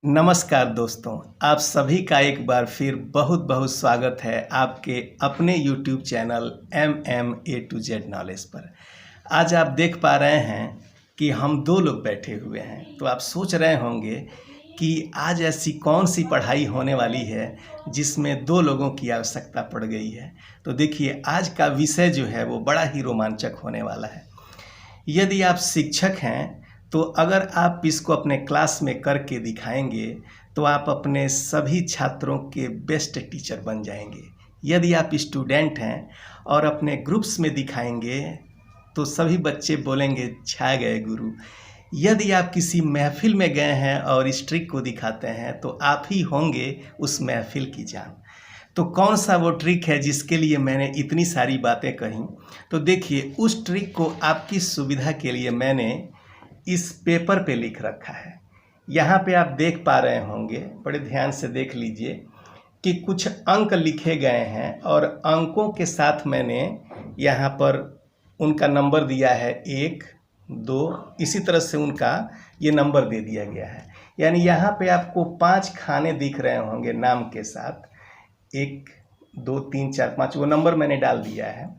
नमस्कार दोस्तों, आप सभी का एक बार फिर बहुत बहुत स्वागत है आपके अपने YouTube channel MMA to Z knowledge पर। आज आप देख पा रहे हैं कि हम दो लोग बैठे हुए हैं, तो आप सोच रहे होंगे कि आज ऐसी कौन सी पढ़ाई होने वाली है जिसमें दो लोगों की आवश्यकता पड़ गई है। तो देखिए, आज का विषय जो है वो बड़ा ही रोमांचक होने वाला है। यदि आप शिक्षक हैं तो अगर आप इसको अपने क्लास में करके दिखाएंगे तो आप अपने सभी छात्रों के बेस्ट टीचर बन जाएंगे। यदि आप स्टूडेंट हैं और अपने ग्रुप्स में दिखाएंगे तो सभी बच्चे बोलेंगे छा गए गुरु। यदि आप किसी महफिल में गए हैं और इस ट्रिक को दिखाते हैं तो आप ही होंगे उस महफिल की जान। तो कौन सा वो ट्रिक है जिसके लिए मैंने इतनी सारी बातें कही? तो देखिए, उस ट्रिक को आपकी सुविधा के लिए मैंने इस पेपर पे लिख रखा है। यहाँ पे आप देख पा रहे होंगे, बड़े ध्यान से देख लीजिए कि कुछ अंक लिखे गए हैं और अंकों के साथ मैंने यहाँ पर उनका नंबर दिया है 1, 2, इसी तरह से उनका ये नंबर दे दिया गया है। यानी यहाँ पे आपको 5 खाने दिख रहे होंगे नाम के साथ, 1, 2, 3, 4, 5 वो नंबर मैंने डाल दिया है।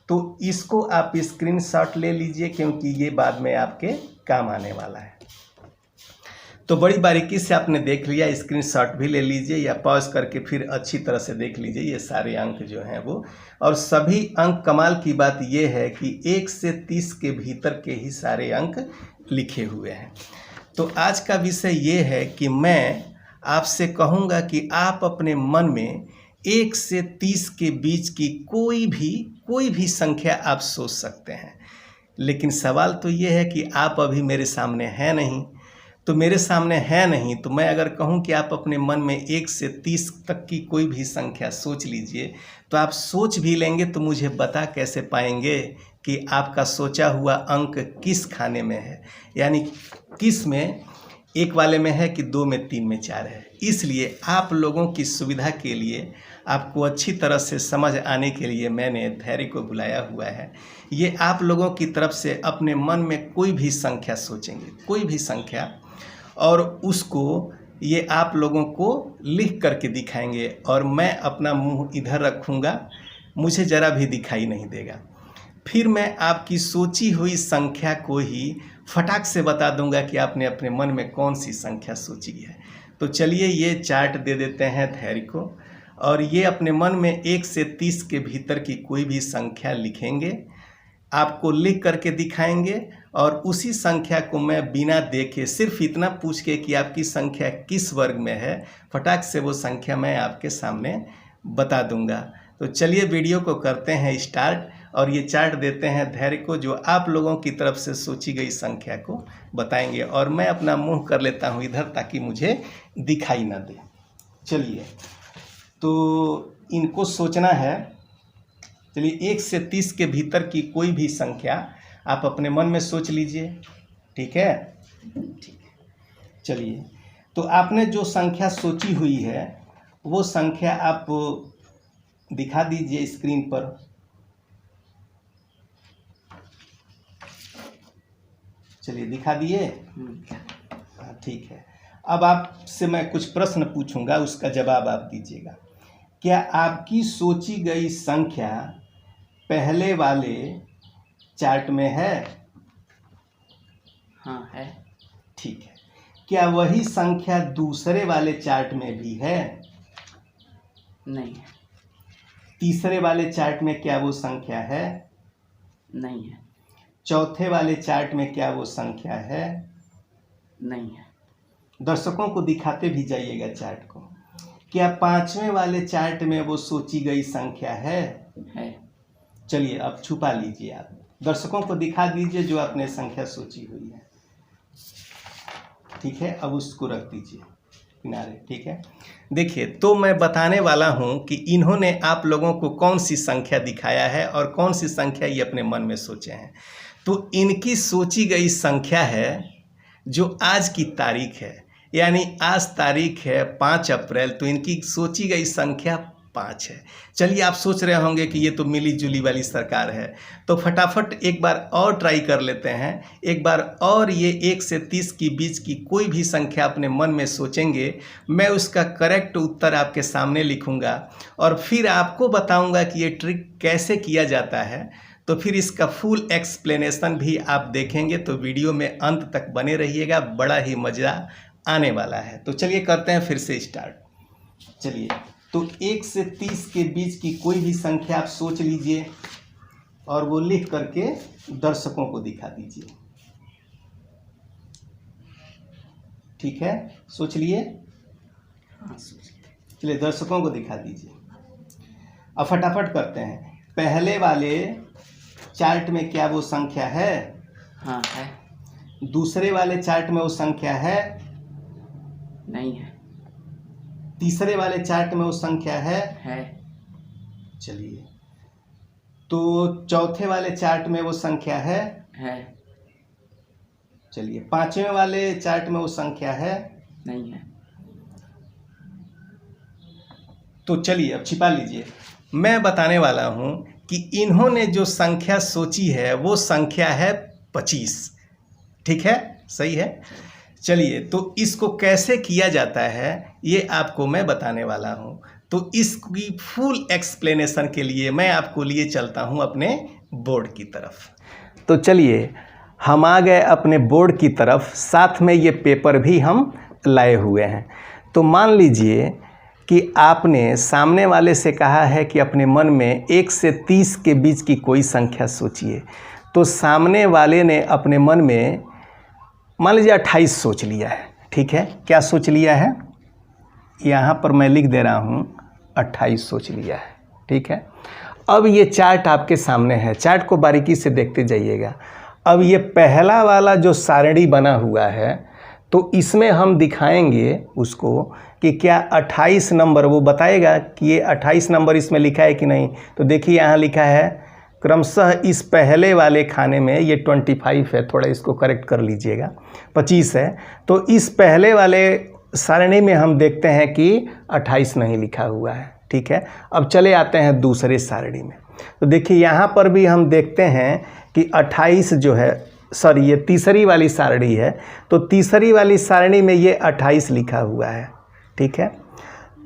तो इसको आप स्क्रीनशॉट ले लीजिए क्योंकि ये बाद में आपके काम आने वाला है। तो बड़ी बारीकी से आपने देख लिया, स्क्रीनशॉट भी ले लीजिए या पॉज करके फिर अच्छी तरह से देख लीजिए ये सारे अंक जो हैं वो। और सभी अंक, कमाल की बात ये है कि 1 से 30 के भीतर के ही सारे अंक लिखे हुए हैं। तो आज का विषय ये है कि मैं आपसे कहूँगा कि आप अपने मन में 1 से 30 के बीच की कोई भी संख्या आप सोच सकते हैं। लेकिन सवाल तो ये है कि आप अभी मेरे सामने हैं नहीं। तो मेरे सामने है नहीं तो मैं अगर कहूँ कि आप अपने मन में 1 से 30 तक की कोई भी संख्या सोच लीजिए, तो आप सोच भी लेंगे तो मुझे बता कैसे पाएंगे कि आपका सोचा हुआ अंक किस खाने में है, यानी किस में, 1 वाले में है कि 2 में, 3 में, 4 है। इसलिए आप लोगों की सुविधा के लिए, आपको अच्छी तरह से समझ आने के लिए मैंने धैर्य को बुलाया हुआ है। ये आप लोगों की तरफ से अपने मन में कोई भी संख्या सोचेंगे, कोई भी संख्या, और उसको ये आप लोगों को लिख करके दिखाएंगे और मैं अपना मुंह इधर रखूँगा, मुझे ज़रा भी दिखाई नहीं देगा। फिर मैं आपकी सोची हुई संख्या को ही फटाक से बता दूंगा कि आपने अपने मन में कौन सी संख्या सोची है। तो चलिए ये चार्ट दे देते हैं धैर्य को, और ये अपने मन में 1 से 30 के भीतर की कोई भी संख्या लिखेंगे, आपको लिख करके दिखाएंगे और उसी संख्या को मैं बिना देखे, सिर्फ इतना पूछ के कि आपकी संख्या किस वर्ग में है, फटाक से वो संख्या मैं आपके सामने बता दूंगा। तो चलिए वीडियो को करते हैं स्टार्ट और ये चार्ट देते हैं धैर्य को जो आप लोगों की तरफ से सोची गई संख्या को बताएंगे। और मैं अपना मुंह कर लेता हूँ इधर ताकि मुझे दिखाई ना दे। चलिए, तो इनको सोचना है। चलिए, 1 से 30 के भीतर की कोई भी संख्या आप अपने मन में सोच लीजिए। ठीक है? ठीक है। चलिए, तो आपने जो संख्या सोची हुई है वो संख्या आप दिखा दीजिए स्क्रीन पर। चलिए, दिखा दिए? हाँ, ठीक है। अब आपसे मैं कुछ प्रश्न पूछूंगा, उसका जवाब आप दीजिएगा। क्या आपकी सोची गई संख्या पहले वाले चार्ट में है? हाँ, है। ठीक है। क्या वही संख्या दूसरे वाले चार्ट में भी है? नहीं है। तीसरे वाले चार्ट में क्या वो संख्या है? नहीं है। चौथे वाले चार्ट में क्या वो संख्या है? नहीं है। दर्शकों को दिखाते भी जाइएगा चार्ट को। क्या 5वें वाले चार्ट में वो सोची गई संख्या है? है। चलिए, अब छुपा लीजिए, आप दर्शकों को दिखा दीजिए जो आपने संख्या सोची हुई है। ठीक है, अब उसको रख दीजिए किनारे। ठीक है, देखिए, तो मैं बताने वाला हूं कि इन्होंने आप लोगों को कौन सी संख्या दिखाया है और कौन सी संख्या ये अपने मन में सोचे हैं। तो इनकी सोची गई संख्या है जो आज की तारीख है, यानी आज तारीख है 5 अप्रैल, तो इनकी सोची गई संख्या 5 है। चलिए, आप सोच रहे होंगे कि ये तो मिली जुली वाली सरकार है, तो फटाफट एक बार और ट्राई कर लेते हैं। एक बार और ये 1 से 30 के बीच की कोई भी संख्या अपने मन में सोचेंगे, मैं उसका करेक्ट उत्तर आपके सामने लिखूंगा और फिर आपको बताऊंगा कि ये ट्रिक कैसे किया जाता है। तो फिर इसका फुल एक्सप्लेनेशन भी आप देखेंगे, तो वीडियो में अंत तक बने रहिएगा, बड़ा ही मज़ा आने वाला है। तो चलिए करते हैं फिर से स्टार्ट। चलिए, तो 1 से 30 के बीच की कोई भी संख्या आप सोच लीजिए और वो लिख करके दर्शकों को दिखा दीजिए। ठीक है, सोच लिए? हाँ, सोच लिया। चलिए दर्शकों को दिखा दीजिए। अब फटाफट करते हैं। पहले वाले चार्ट में क्या वो संख्या है? हाँ, है। दूसरे वाले चार्ट में वो संख्या है? नहीं है। तीसरे वाले चार्ट में वो संख्या है? है। चलिए, तो चौथे वाले चार्ट में वो संख्या है? है। चलिए, पांचवें वाले चार्ट में वो संख्या है? नहीं है। तो चलिए अब छिपा लीजिए। मैं बताने वाला हूं कि इन्होंने जो संख्या सोची है वो संख्या है 25। ठीक है, सही है। चलिए, तो इसको कैसे किया जाता है ये आपको मैं बताने वाला हूं। तो इसकी फुल एक्सप्लेनेशन के लिए मैं आपको लिए चलता हूं अपने बोर्ड की तरफ। तो चलिए, हम आ गए अपने बोर्ड की तरफ, साथ में ये पेपर भी हम लाए हुए हैं। तो मान लीजिए कि आपने सामने वाले से कहा है कि अपने मन में 1 से 30 के बीच की कोई संख्या सोचिए। तो सामने वाले ने अपने मन में मान लीजिए 28 सोच लिया है। ठीक है, क्या सोच लिया है? यहाँ पर मैं लिख दे रहा हूँ 28 सोच लिया है। ठीक है, अब ये चार्ट आपके सामने है, चार्ट को बारीकी से देखते जाइएगा। अब ये पहला वाला जो सारणी बना हुआ है, तो इसमें हम दिखाएंगे उसको कि क्या 28 नंबर, वो बताएगा कि ये 28 नंबर इसमें लिखा है कि नहीं। तो देखिए यहाँ लिखा है क्रमशः इस पहले वाले खाने में ये 25 है, थोड़ा इसको करेक्ट कर लीजिएगा, 25 है। तो इस पहले वाले सारणी में हम देखते हैं कि 28 नहीं लिखा हुआ है। ठीक है, अब चले आते हैं दूसरे सारणी में। तो देखिए यहाँ पर भी हम देखते हैं कि 28 जो है, सॉरी ये तीसरी वाली सारणी है, तो तीसरी वाली सारणी में ये 28 लिखा हुआ है। ठीक है,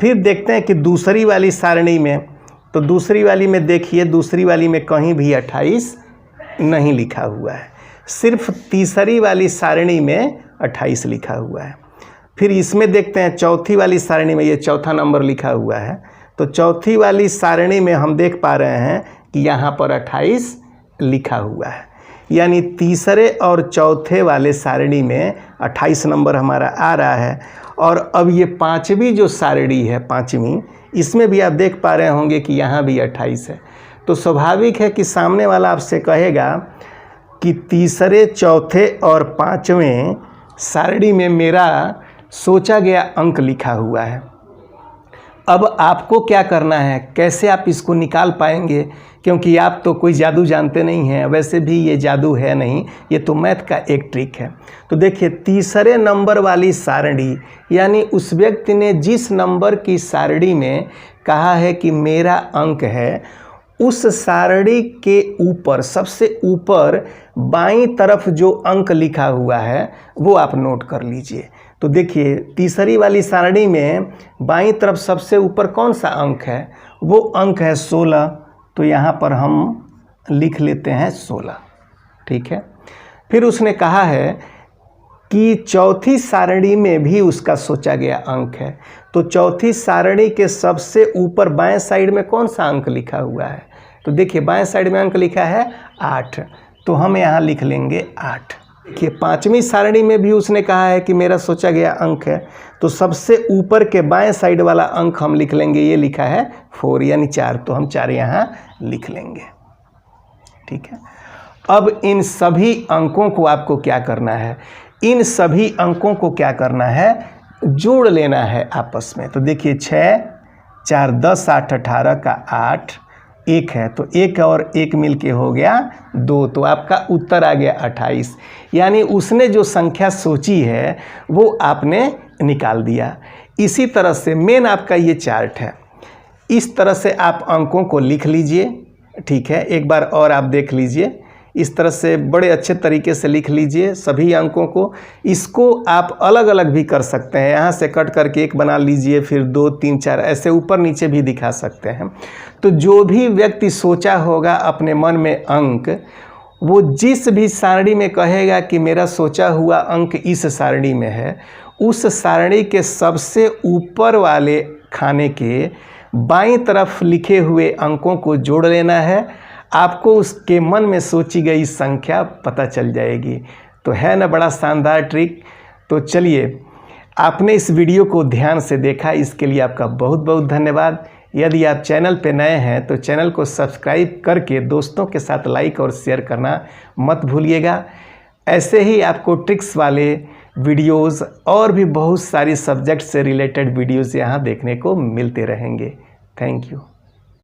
फिर देखते हैं कि दूसरी वाली सारणी में, तो दूसरी वाली में देखिए, दूसरी वाली में कहीं भी 28 नहीं लिखा हुआ है, सिर्फ तीसरी वाली सारणी में 28 लिखा हुआ है। फिर इसमें देखते हैं चौथी वाली सारणी में ये चौथा नंबर लिखा हुआ है। तो चौथी वाली सारणी में हम देख पा रहे हैं कि यहाँ पर 28 लिखा हुआ है, यानी तीसरे और चौथे वाले सारणी में 28 नंबर हमारा आ रहा है। और अब ये पांचवी जो सारणी है, पांचवी, इसमें भी आप देख पा रहे होंगे कि यहाँ भी 28 है। तो स्वाभाविक है कि सामने वाला आपसे कहेगा कि तीसरे, चौथे और पांचवें सारणी में मेरा सोचा गया अंक लिखा हुआ है। अब आपको क्या करना है, कैसे आप इसको निकाल पाएंगे, क्योंकि आप तो कोई जादू जानते नहीं हैं, वैसे भी ये जादू है नहीं, ये तो मैथ का एक ट्रिक है। तो देखिए, तीसरे नंबर वाली सारणी, यानी उस व्यक्ति ने जिस नंबर की सारणी में कहा है कि मेरा अंक है, उस सारणी के ऊपर, सबसे ऊपर बाईं तरफ जो अंक लिखा हुआ है वो आप नोट कर लीजिए। तो देखिए, तीसरी वाली सारणी में बाईं तरफ सबसे ऊपर कौन सा अंक है? वो अंक है 16। तो यहाँ पर हम लिख लेते हैं 16। ठीक है, फिर उसने कहा है कि चौथी सारणी में भी उसका सोचा गया अंक है। तो चौथी सारणी के सबसे ऊपर बाएं साइड में कौन सा अंक लिखा हुआ है? तो देखिए, बाएं साइड में अंक लिखा है 8, तो हम यहाँ लिख लेंगे 8। देखिए, पांचवी सारणी में भी उसने कहा है कि मेरा सोचा गया अंक है, तो सबसे ऊपर के बाएं साइड वाला अंक हम लिख लेंगे, ये लिखा है 4 यानी 4, तो हम 4 यहाँ लिख लेंगे। ठीक है, अब इन सभी अंकों को आपको क्या करना है? इन सभी अंकों को क्या करना है? जोड़ लेना है आपस में। तो देखिए, 6, 4, 10, 8, 18 का 8, 1 है, तो 1 और 1 मिल के हो गया 2, तो आपका उत्तर आ गया 28। यानी उसने जो संख्या सोची है वो आपने निकाल दिया। इसी तरह से मेन आपका ये चार्ट है, इस तरह से आप अंकों को लिख लीजिए। ठीक है, एक बार और आप देख लीजिए, इस तरह से बड़े अच्छे तरीके से लिख लीजिए सभी अंकों को। इसको आप अलग अलग भी कर सकते हैं, यहाँ से कट करके एक बना लीजिए, फिर 2 3 4 ऐसे ऊपर नीचे भी दिखा सकते हैं। तो जो भी व्यक्ति सोचा होगा अपने मन में अंक, वो जिस भी सारणी में कहेगा कि मेरा सोचा हुआ अंक इस सारणी में है, उस सारणी के सबसे ऊपर वाले खाने के बाईं तरफ लिखे हुए अंकों को जोड़ लेना है। आपको उसके मन में सोची गई संख्या पता चल जाएगी। तो है ना बड़ा शानदार ट्रिक। तो चलिए, आपने इस वीडियो को ध्यान से देखा, इसके लिए आपका बहुत बहुत धन्यवाद। यदि आप चैनल पे नए हैं तो चैनल को सब्सक्राइब करके दोस्तों के साथ लाइक और शेयर करना मत भूलिएगा। ऐसे ही आपको ट्रिक्स वाले वीडियोस और भी बहुत सारी सब्जेक्ट से रिलेटेड वीडियोस यहाँ देखने को मिलते रहेंगे। Thank you.